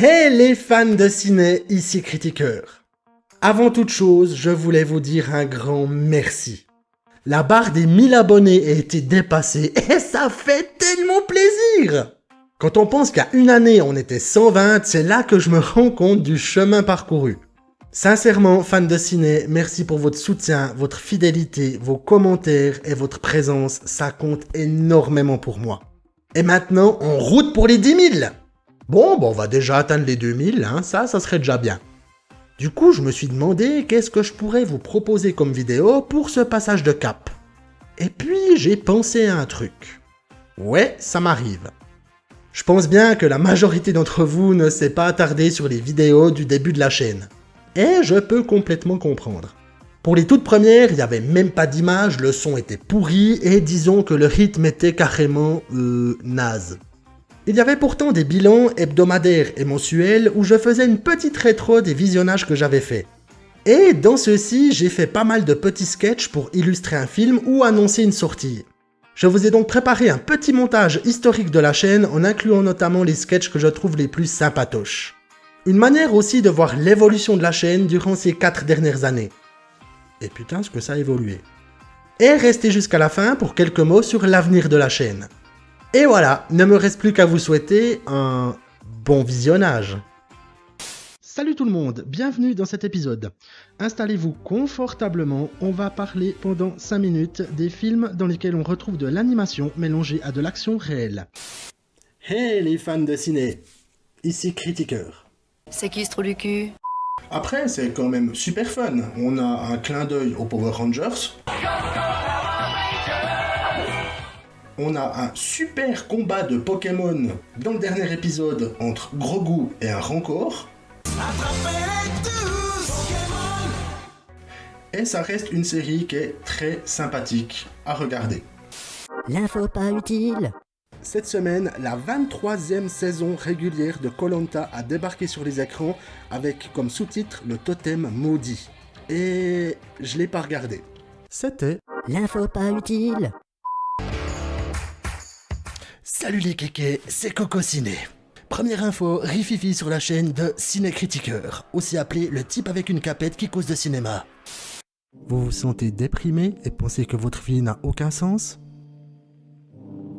Hey les fans de ciné, ici Critiqueur. Avant toute chose, je voulais vous dire un grand merci. La barre des 1000 abonnés a été dépassée et ça fait tellement plaisir! Quand on pense qu'à une année on était 120, c'est là que je me rends compte du chemin parcouru. Sincèrement, fans de ciné, merci pour votre soutien, votre fidélité, vos commentaires et votre présence, ça compte énormément pour moi. Et maintenant, en route pour les 10 000! Bon, on va déjà atteindre les 2000, hein, ça serait déjà bien. Du coup, je me suis demandé qu'est-ce que je pourrais vous proposer comme vidéo pour ce passage de cap. Et puis, j'ai pensé à un truc. Ouais, ça m'arrive. Je pense bien que la majorité d'entre vous ne s'est pas attardé sur les vidéos du début de la chaîne. Et je peux complètement comprendre. Pour les toutes premières, il n'y avait même pas d'image, le son était pourri et disons que le rythme était carrément naze. Il y avait pourtant des bilans hebdomadaires et mensuels où je faisais une petite rétro des visionnages que j'avais faits. Et dans ceux-ci, j'ai fait pas mal de petits sketchs pour illustrer un film ou annoncer une sortie. Je vous ai donc préparé un petit montage historique de la chaîne en incluant notamment les sketchs que je trouve les plus sympatoches. Une manière aussi de voir l'évolution de la chaîne durant ces 4 dernières années. Et putain, ce que ça a évolué. Et restez jusqu'à la fin pour quelques mots sur l'avenir de la chaîne. Et voilà, ne me reste plus qu'à vous souhaiter un bon visionnage. Salut tout le monde, bienvenue dans cet épisode. Installez-vous confortablement, on va parler pendant 5 minutes des films dans lesquels on retrouve de l'animation mélangée à de l'action réelle. Hey les fans de ciné, ici Critiqueur. C'est qui ce trou du cul? Après, c'est quand même super fun, on a un clin d'œil aux Power Rangers. On a un super combat de Pokémon dans le dernier épisode entre Grogu et un Rancor. Et ça reste une série qui est très sympathique à regarder. L'info pas utile. Cette semaine, la 23e saison régulière de Koh-Lanta a débarqué sur les écrans avec comme sous-titre le totem maudit. Et je l'ai pas regardé. C'était L'info pas utile. Salut les kékés, c'est Coco Ciné. Première info, rififi sur la chaîne de Ciné Critiqueur, aussi appelé le type avec une capette qui cause de cinéma. Vous vous sentez déprimé et pensez que votre vie n'a aucun sens?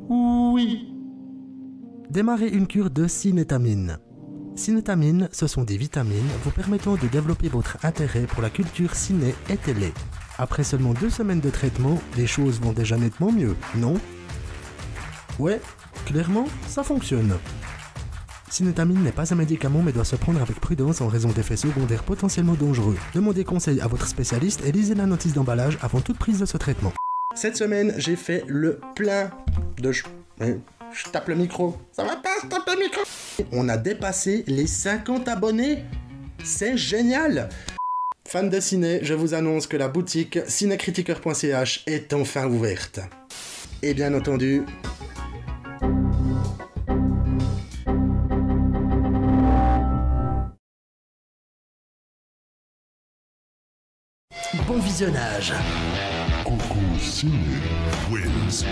Oui. Démarrez une cure de cinétamine. Cinétamine, ce sont des vitamines vous permettant de développer votre intérêt pour la culture ciné et télé. Après seulement 2 semaines de traitement, les choses vont déjà nettement mieux, non? Ouais, clairement, ça fonctionne. Cinétamine n'est pas un médicament mais doit se prendre avec prudence en raison d'effets secondaires potentiellement dangereux. Demandez conseil à votre spécialiste et lisez la notice d'emballage avant toute prise de ce traitement. Cette semaine, j'ai fait le plein de... Je tape le micro. Ça va pas, je tape le micro. On a dépassé les 50 abonnés. C'est génial. Fans de ciné, je vous annonce que la boutique cinécritiqueur.ch est enfin ouverte. Et bien entendu... Bon visionnage. Coco Ciné wins.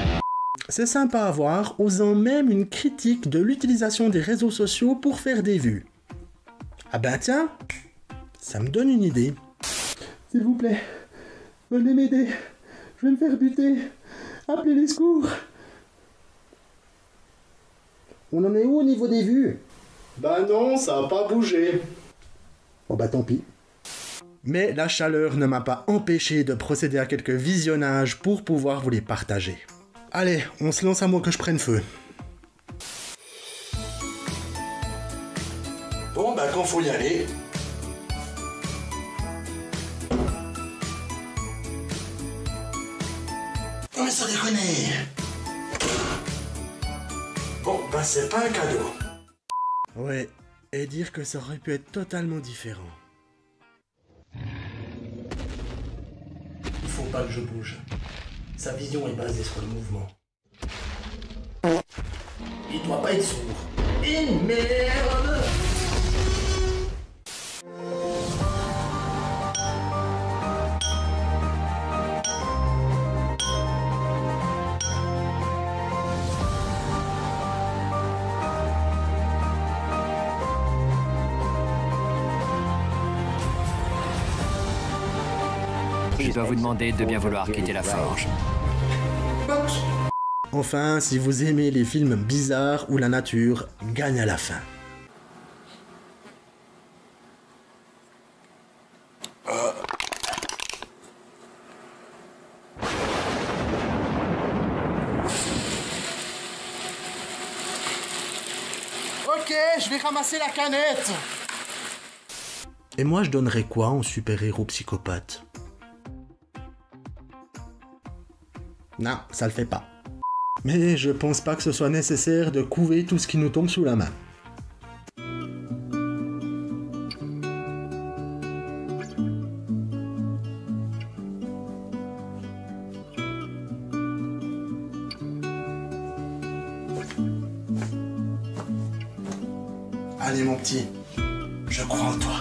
C'est sympa à voir, osant même une critique de l'utilisation des réseaux sociaux pour faire des vues. Ah ben tiens, ça me donne une idée. S'il vous plaît, venez m'aider, je vais me faire buter, appelez les secours. On en est où au niveau des vues? Bah non, ça a pas bougé. Bon bah tant pis. Mais la chaleur ne m'a pas empêché de procéder à quelques visionnages pour pouvoir vous les partager. Allez, on se lance à moins que je prenne feu. Bon, bah quand faut y aller. Non mais ça déconne. Bon, bah c'est pas un cadeau. Ouais, et dire que ça aurait pu être totalement différent. Faut pas que je bouge. Sa vision est basée sur le mouvement. Il doit pas être sourd. Et merde! Je dois vous demander de bien vouloir quitter la forge. Enfin, si vous aimez les films bizarres où la nature gagne à la fin. Ok, je vais ramasser la canette. Et moi, je donnerais quoi en super-héros psychopathe? Non, ça le fait pas. Mais je pense pas que ce soit nécessaire de couver tout ce qui nous tombe sous la main. Allez mon petit, je crois en toi.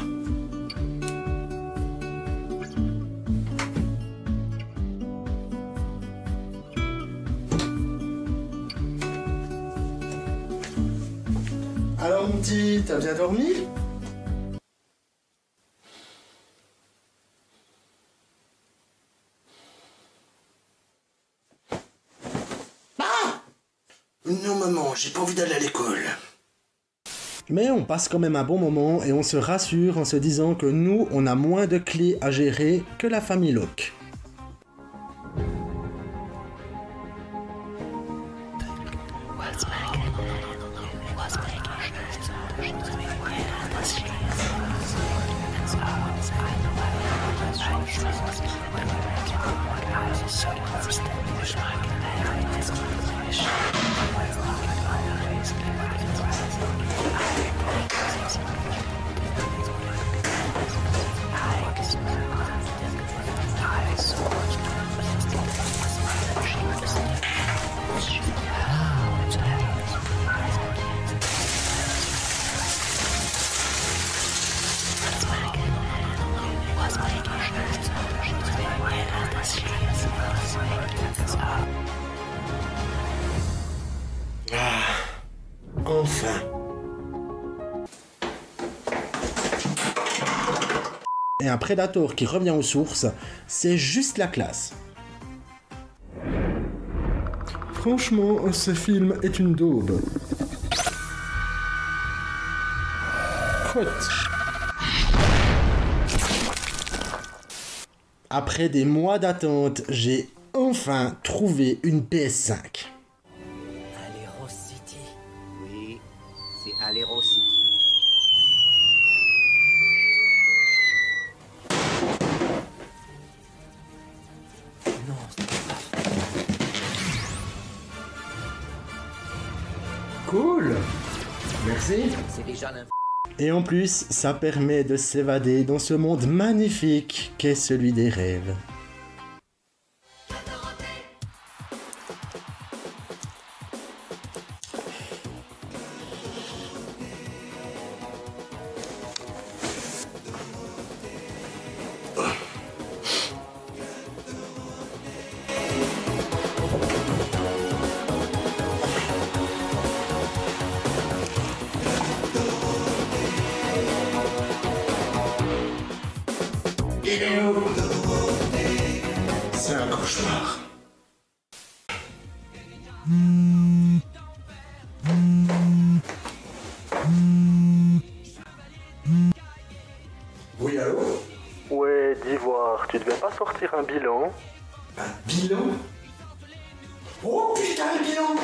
Alors mon petit, t'as bien dormi? Ah! Non maman, j'ai pas envie d'aller à l'école. Mais on passe quand même un bon moment et on se rassure en se disant que nous, on a moins de clés à gérer que la famille Locke. Enfin. Et un Predator qui revient aux sources, c'est juste la classe. Franchement, ce film est une daube. Crotte. Après des mois d'attente, j'ai enfin trouvé une PS5. Alero City. Oui, c'est Alero City. Non, c'est pas Cool. Merci. C'est déjà l'info. Et en plus, ça permet de s'évader dans ce monde magnifique qu'est celui des rêves. C'est un cauchemar. Oui, allô? Ouais, d'Ivoire, tu devais pas sortir un bilan? Un bilan? Oh putain, un bilan!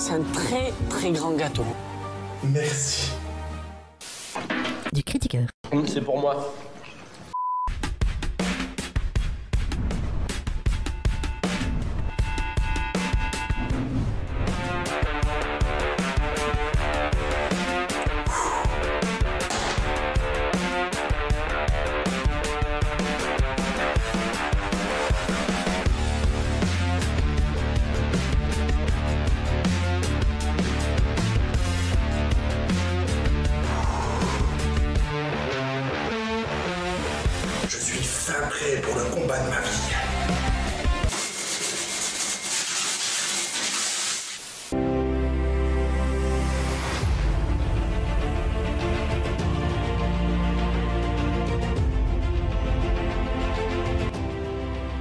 C'est un très très grand gâteau. Merci. Du critiqueur. C'est pour moi. prêt pour le combat de ma vie.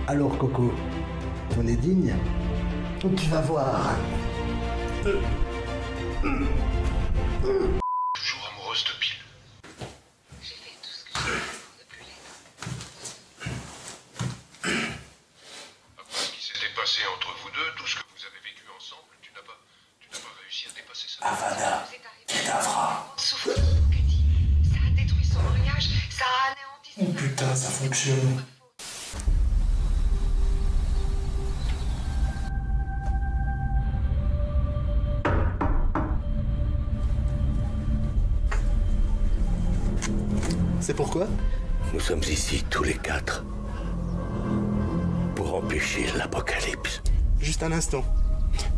Alors Coco, on est digne? Tu vas voir. Toujours amoureuse de Bill. J'ai fait tout ce que j'ai fait pour ne plus l'être. Après ce qui s'était passé entre vous deux, tout ce que vous avez vécu ensemble, tu n'as pas réussi à dépasser ça. Avada, C'est arrivé. Kedavra. Souffrance pour Katie. Ça a détruit son mariage, ça a anéanti Oh putain, ça fonctionne. C'est pourquoi? Nous sommes ici tous les quatre pour empêcher l'apocalypse. Juste un instant.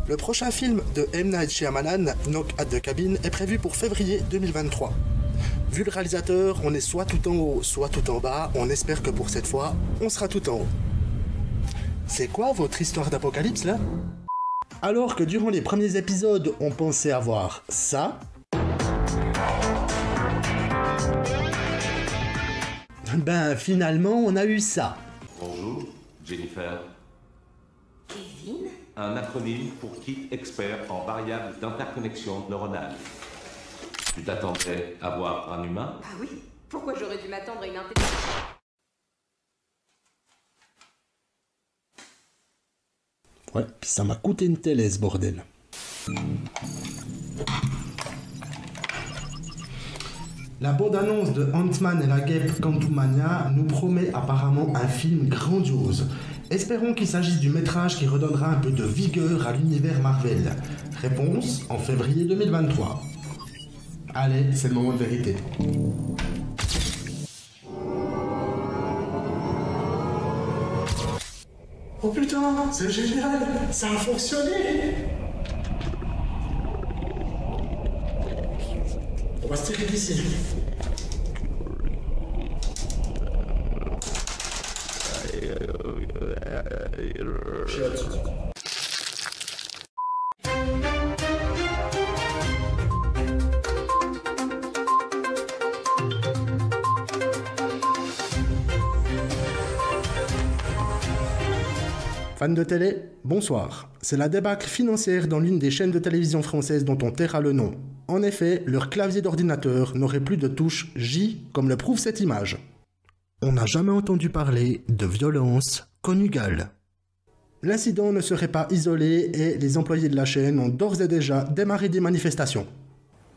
Le prochain film de M. Night Shyamalan, Knock at the Cabin, est prévu pour février 2023. Vu le réalisateur, on est soit tout en haut, soit tout en bas. On espère que pour cette fois, on sera tout en haut. C'est quoi votre histoire d'apocalypse là? Alors que durant les premiers épisodes, on pensait avoir ça, ben finalement on a eu ça. Bonjour, Jennifer. Kevin? Un acronyme pour Kit Expert en variables d'interconnexion neuronale. Tu t'attendais à voir un humain? Ah oui? Pourquoi j'aurais dû m'attendre à une intelligence? Ouais, puis ça m'a coûté une télé ce bordel. La bande-annonce de Ant-Man et la guêpe Quantumania nous promet apparemment un film grandiose. Espérons qu'il s'agisse du métrage qui redonnera un peu de vigueur à l'univers Marvel. Réponse en février 2023. Allez, c'est le moment de vérité. Oh putain, c'est génial, ça a fonctionné. On va se tirer d'ici. Fans de télé, bonsoir. C'est la débâcle financière dans l'une des chaînes de télévision françaises dont on taira le nom. En effet, leur clavier d'ordinateur n'aurait plus de touche J, comme le prouve cette image. On n'a jamais entendu parler de violence conjugale. L'incident ne serait pas isolé et les employés de la chaîne ont d'ores et déjà démarré des manifestations.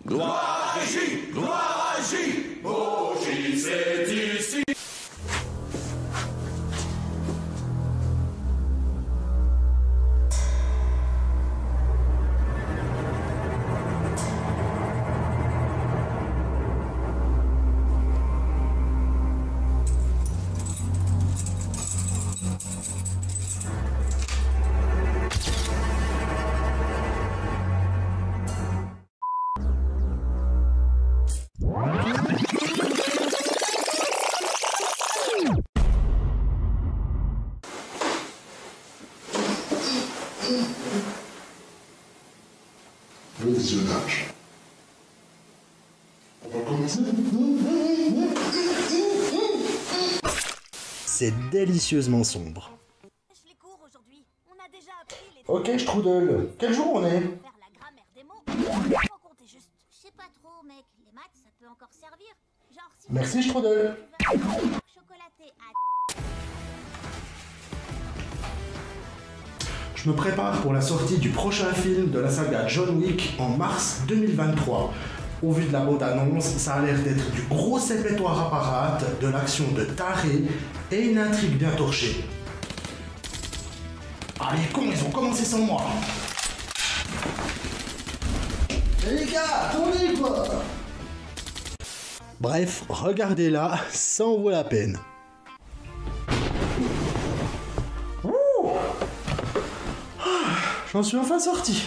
Gloire à J! Gloire à J! Oh J, c'est ici! Le visionnage. On va commencer. C'est délicieusement sombre. Je les cours aujourd'hui. On a déjà appris les Ok, Strudel, quel jour on est? faire la grammaire des mots. Faut compter juste. Je sais pas trop, mec. Les maths, ça peut encore servir. Genre si Merci Strudel. tu vas faire une chocolaté à Je me prépare pour la sortie du prochain film de la saga John Wick en mars 2023. Au vu de la bande-annonce, ça a l'air d'être du gros sépétoire à parade, de l'action de taré et une intrigue bien torchée. Ah les cons, ils ont commencé sans moi. Eh les gars, tournez quoi. Bref, regardez-la, ça en vaut la peine. J'en suis enfin sorti.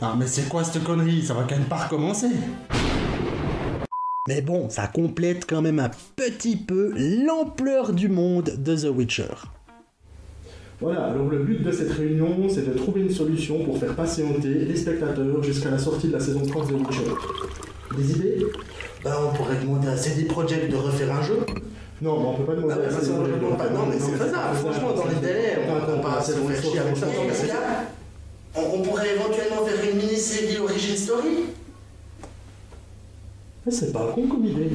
Ah mais c'est quoi cette connerie? Ça va quand même pas recommencer. Mais bon, ça complète quand même un petit peu l'ampleur du monde de The Witcher. Voilà, alors le but de cette réunion, c'est de trouver une solution pour faire patienter les spectateurs jusqu'à la sortie de la saison 3 de The Witcher. Des idées? Ben, on pourrait demander à CD Projekt de refaire un jeu. Non, mais on peut pas demander à CD Projekt de refaire un jeu. Non, mais c'est faisable, franchement, dans les délais, on peut pas se faire chier avec ça. On pourrait éventuellement faire une mini-série Origin Story. Mais c'est pas con comme idée.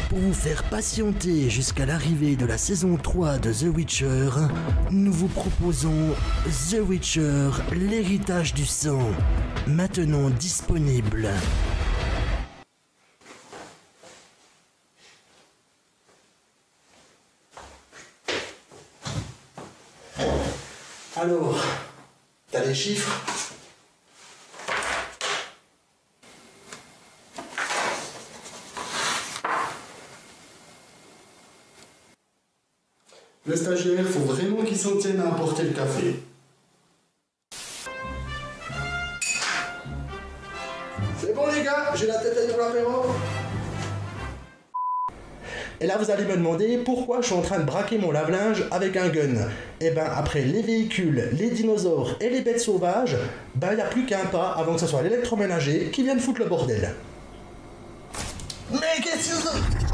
Pour vous faire patienter jusqu'à l'arrivée de la saison 3 de The Witcher, nous vous proposons The Witcher, l'héritage du sang, maintenant disponible. Alors, t'as des chiffres? Le stagiaire, faut vraiment qu'il s'en tienne à apporter le café. C'est bon les gars, j'ai la tête pour l'apéro. Et là vous allez me demander pourquoi je suis en train de braquer mon lave-linge avec un gun. Et ben après les véhicules, les dinosaures et les bêtes sauvages, ben y a plus qu'un pas avant que ce soit l'électroménager qui vienne foutre le bordel. Mais qu'est-ce que c'est?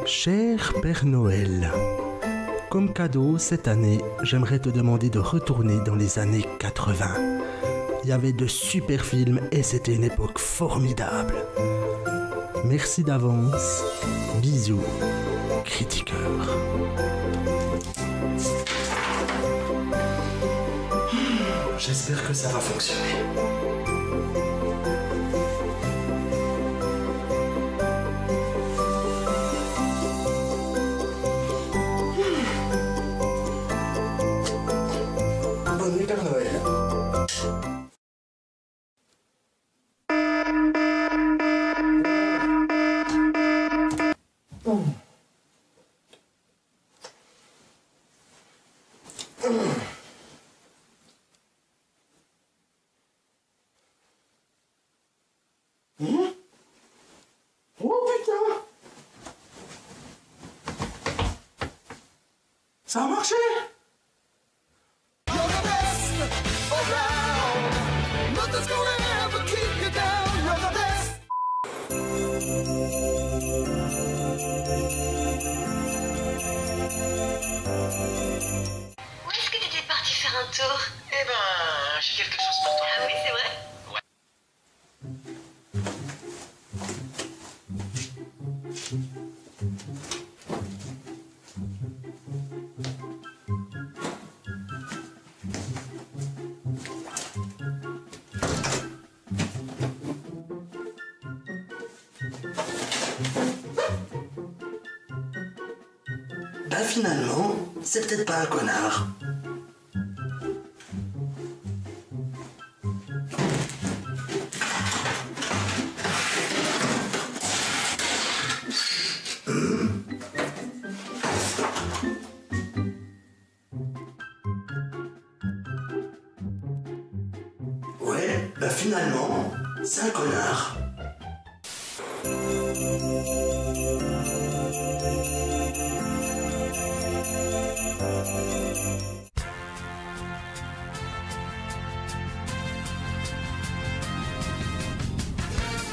Cher Père Noël, comme cadeau cette année, j'aimerais te demander de retourner dans les années 80. Il y avait de super films et c'était une époque formidable. Merci d'avance. Bisous, critiqueur. J'espère que ça va fonctionner. Bonne nuit, Père Noël. Oh putain! Ça a marché! Où est-ce que t'étais parti faire un tour? Eh ben, j'ai quelque chose pour toi. Ah oui, c'est vrai? Ben finalement, c'est peut-être pas un connard. Ouais, ben finalement, c'est un connard.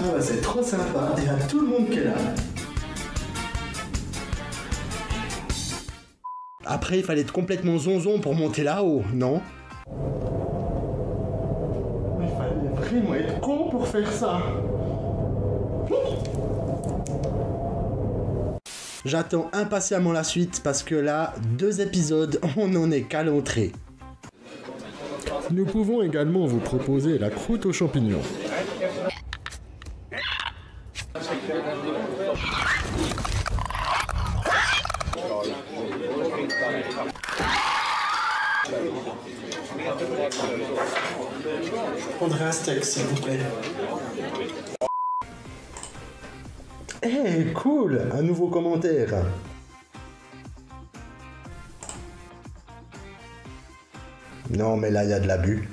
Ah bah c'est trop sympa, il y a tout le monde qui est là. Après il fallait être complètement zonzon pour monter là-haut, non? Il fallait vraiment être con pour faire ça. J'attends impatiemment la suite parce que là, 2 épisodes, on en est qu'à l'entrée. Nous pouvons également vous proposer la croûte aux champignons. Je prendrai un steak, s'il vous plaît. Eh, cool! Un nouveau commentaire. Non, mais là, il y a de l'abus.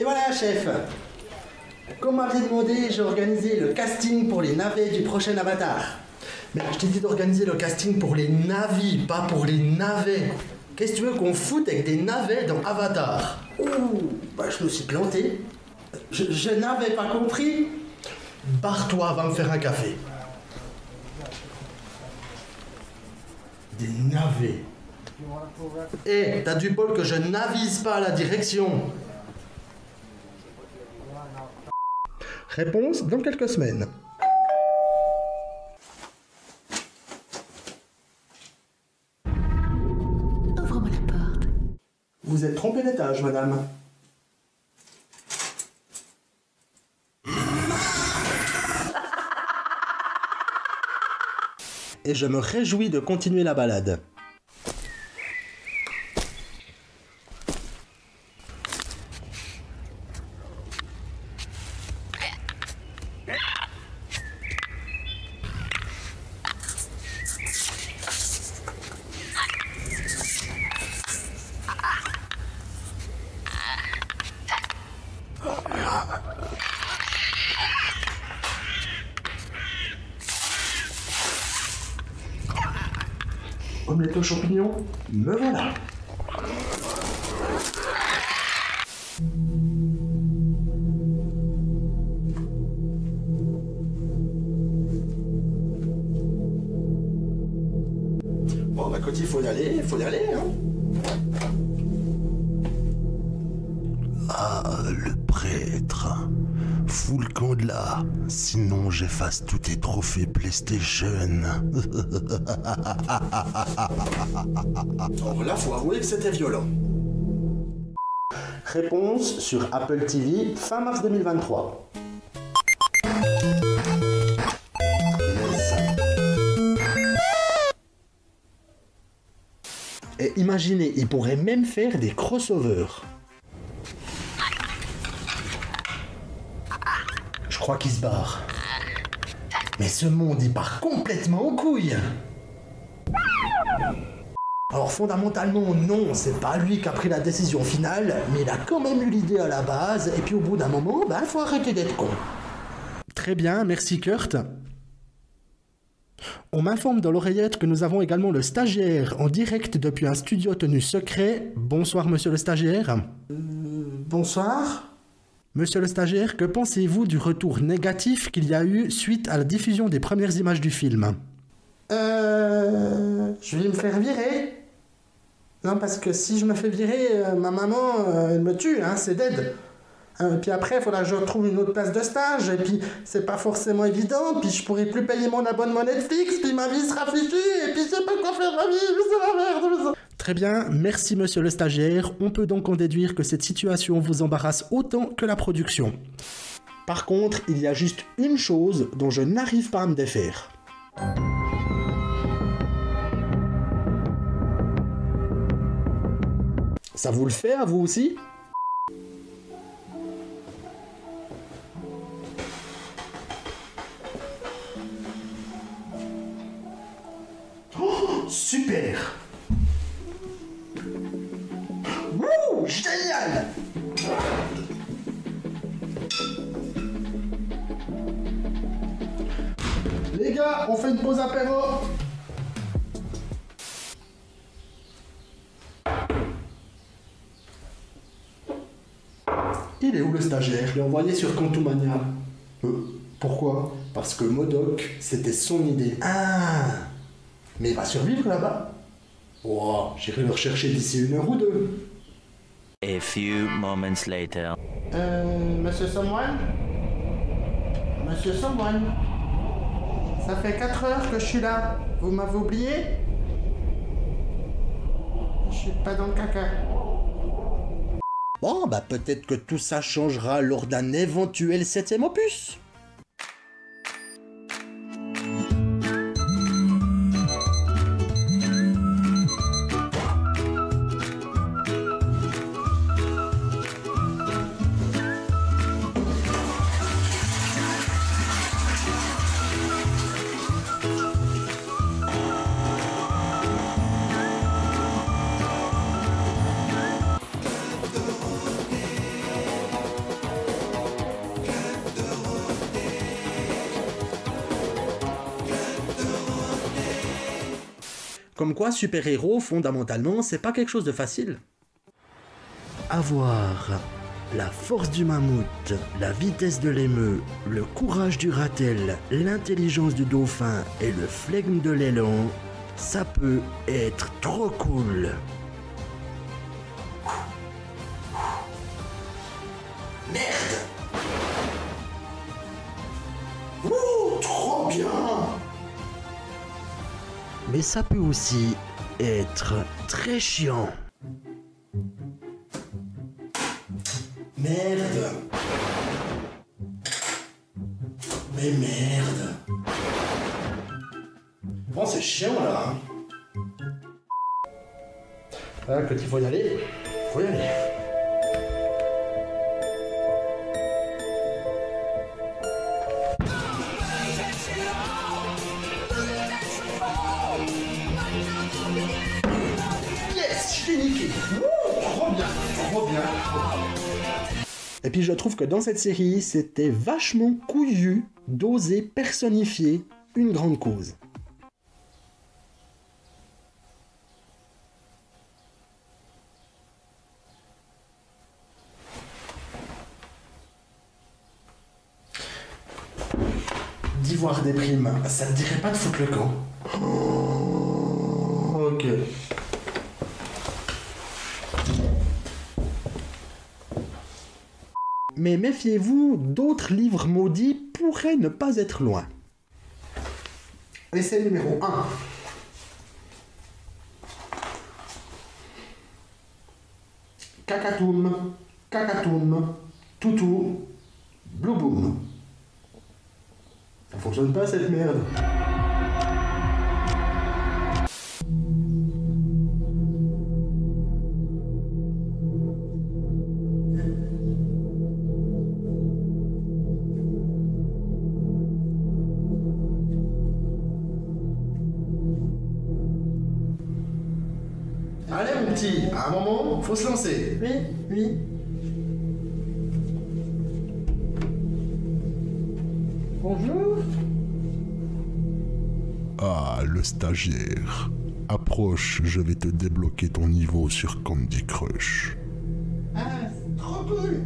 Et voilà, chef. Comme m'avait demandé, j'ai organisé le casting pour les navets du prochain Avatar. Mais je t'ai dit d'organiser le casting pour les navis, pas pour les navets. Qu'est-ce que tu veux qu'on foute avec des navets dans Avatar? Ouh, bah je me suis planté. Je n'avais pas compris. Barre-toi, va me faire un café. Des navets. Eh, t'as du bol que je n'avise pas à la direction. Réponse dans quelques semaines. Ouvre-moi la porte. Vous êtes trompé d'étage, madame. Et je me réjouis de continuer la balade. Omelette aux champignons, me voilà. Bon bah quand il faut y aller, hein. Ah, le prêtre. Fous le camp de là, sinon j'efface tous tes trophées PlayStation. Oh là, faut avouer que c'était violent. Réponse sur Apple TV fin mars 2023. Yes. Et imaginez, ils pourraient même faire des crossovers. Je crois qu'il se barre. Mais ce monde, il part complètement en couille. Alors fondamentalement, non, c'est pas lui qui a pris la décision finale, mais il a quand même eu l'idée à la base, et puis au bout d'un moment, ben, faut arrêter d'être con. Très bien, merci Kurt. On m'informe dans l'oreillette que nous avons également le stagiaire en direct depuis un studio tenu secret. Bonsoir, monsieur le stagiaire. Bonsoir. Monsieur le stagiaire, que pensez-vous du retour négatif qu'il y a eu suite à la diffusion des premières images du film? Je vais me faire virer. Non, parce que si je me fais virer, ma maman, elle me tue, hein, c'est dead. Puis après, il faudra que je retrouve une autre place de stage, et puis c'est pas forcément évident, puis je pourrai plus payer mon abonnement Netflix, puis ma vie sera fichue, et puis je sais pas quoi faire de ma vie, c'est la merde. Très bien, merci monsieur le stagiaire. On peut donc en déduire que cette situation vous embarrasse autant que la production. Par contre, il y a juste une chose dont je n'arrive pas à me défaire. Ça vous le fait à vous aussi? Oh, super! Wouh, génial! Les gars, on fait une pause apéro. Il est où le stagiaire? Je l'ai envoyé sur Contumania. Pourquoi? Parce que MODOK, c'était son idée. Ah! Mais il va survivre là-bas? Oh, j'irai le rechercher d'ici 1 heure ou 2. A few moments later. Monsieur Someone? Monsieur Someone? Ça fait 4 heures que je suis là. Vous m'avez oublié? Je suis pas dans le caca. Bon, bah peut-être que tout ça changera lors d'un éventuel 7e opus. Comme quoi, super-héros, fondamentalement, c'est pas quelque chose de facile. Avoir la force du mammouth, la vitesse de l'émeu, le courage du ratel, l'intelligence du dauphin et le flegme de l'élan, ça peut être trop cool. Merde! Ouh, trop bien! Mais ça peut aussi être très chiant. Merde! Mais merde! Bon, c'est chiant là. Ah, quand il faut y aller, faut y aller. Yes, je l'ai niqué. Trop bien, trop bien, trop bien. Et puis je trouve que dans cette série, c'était vachement couillu d'oser personnifier une grande cause. D'ivoire des primes, ça te dirait pas de foutre le camp? Ok. Mais méfiez-vous, d'autres livres maudits pourraient ne pas être loin. Essai numéro 1. Kakatoum, Kakatoum, Toutou, Blue Boom. Ça fonctionne pas cette merde. Allez mon petit, à un moment, faut se lancer. Oui, oui. Bonjour. Ah, le stagiaire. Approche, je vais te débloquer ton niveau sur Candy Crush. Ah, c'est trop cool.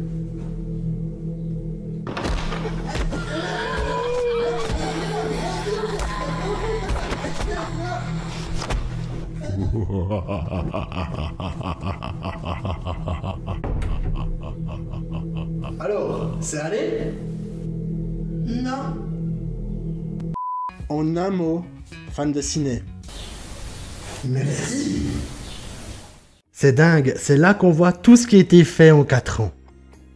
Alors, c'est allé? Non. En un mot, fan de ciné. Merci. C'est dingue, c'est là qu'on voit tout ce qui a été fait en 4 ans.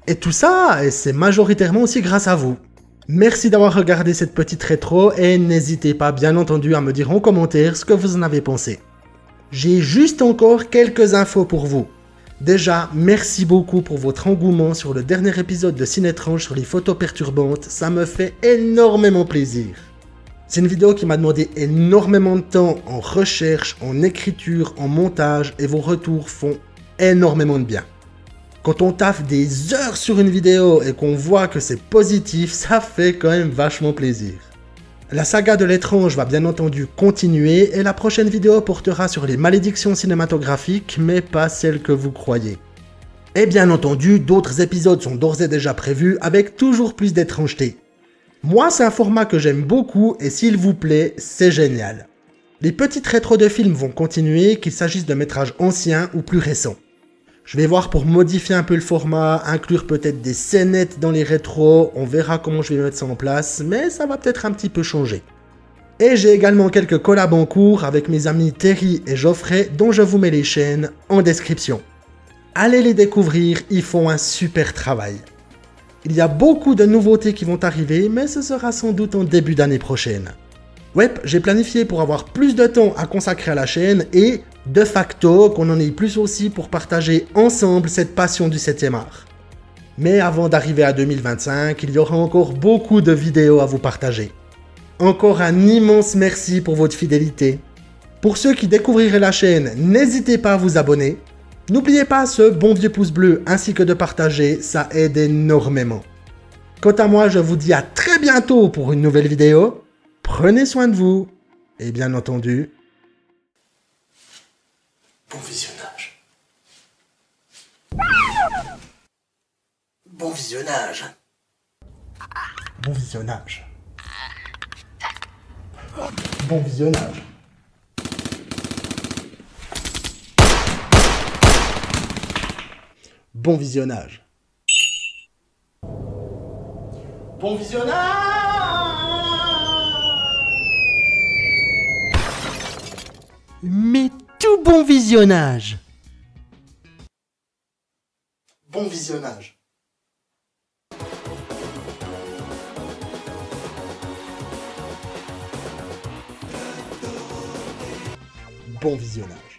Et tout ça, c'est majoritairement aussi grâce à vous. Merci d'avoir regardé cette petite rétro et n'hésitez pas bien entendu à me dire en commentaire ce que vous en avez pensé. J'ai juste encore quelques infos pour vous. Déjà, merci beaucoup pour votre engouement sur le dernier épisode de Cinétrange sur les photos perturbantes, ça me fait énormément plaisir. C'est une vidéo qui m'a demandé énormément de temps en recherche, en écriture, en montage et vos retours font énormément de bien. Quand on taffe des heures sur une vidéo et qu'on voit que c'est positif, ça fait quand même vachement plaisir. La saga de l'étrange va bien entendu continuer et la prochaine vidéo portera sur les malédictions cinématographiques, mais pas celles que vous croyez. Et bien entendu, d'autres épisodes sont d'ores et déjà prévus avec toujours plus d'étrangeté. Moi, c'est un format que j'aime beaucoup et s'il vous plaît, c'est génial. Les petites rétros de films vont continuer, qu'il s'agisse de métrages anciens ou plus récents. Je vais voir pour modifier un peu le format, inclure peut-être des scénettes dans les rétros, on verra comment je vais mettre ça en place, mais ça va peut-être un petit peu changer. Et j'ai également quelques collabs en cours avec mes amis Terry et Geoffrey, dont je vous mets les chaînes en description. Allez les découvrir, ils font un super travail. Il y a beaucoup de nouveautés qui vont arriver, mais ce sera sans doute en début d'année prochaine. Ouais, j'ai planifié pour avoir plus de temps à consacrer à la chaîne et, de facto, qu'on en ait plus aussi pour partager ensemble cette passion du 7e art. Mais avant d'arriver à 2025, il y aura encore beaucoup de vidéos à vous partager. Encore un immense merci pour votre fidélité. Pour ceux qui découvriraient la chaîne, n'hésitez pas à vous abonner. N'oubliez pas ce bon vieux pouce bleu ainsi que de partager, ça aide énormément. Quant à moi, je vous dis à très bientôt pour une nouvelle vidéo. Prenez soin de vous et bien entendu, Bon visionnage. Bon visionnage. Bon visionnage. Bon visionnage. Bon visionnage. Bon visionnage. Mais tout bon visionnage. Bon visionnage. Bon visionnage.